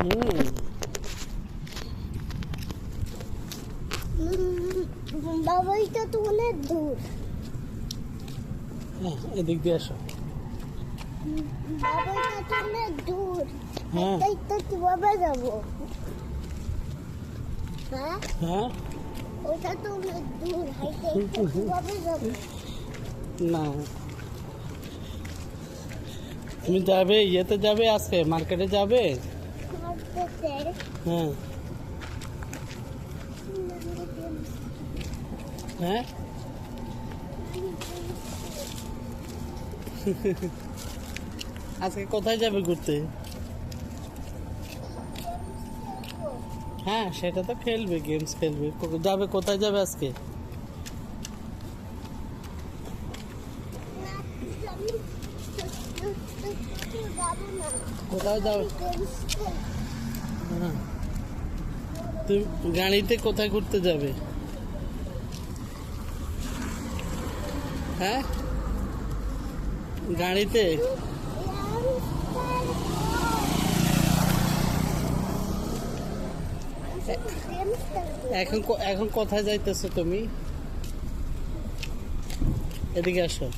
হুম। বাবা এটা তো অনেক দূর। হ্যাঁ, এদিক দিয়ে আসো। বাবা এটা তো অনেক দূর। হ্যাঁ। এটা কিভাবে যাবো? হ্যাঁ, হ্যাঁ, ওটা তো অনেক দূর। হাইটে কিভাবে যাবো? না তুমি যাবে, ইয়েতে যাবে, আজকে মার্কেটে যাবে। মার্কেটে হ্যাঁ। হ্যাঁ, আজকে কোথায় যাবে ঘুরতে? হ্যাঁ, সেটা তো খেলবে, গেমস খেলবে। যাবে কোথায় যাবে আজকে? যাবো না। কোথাও যাবে? হ্যাঁ। তুমি গাড়িতে কোথায় ঘুরতে যাবে? হ্যাঁ, গাড়িতে। এখন কোথায় যাইতেছো তুমি? এদিকে আসো।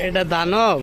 এটা দানব।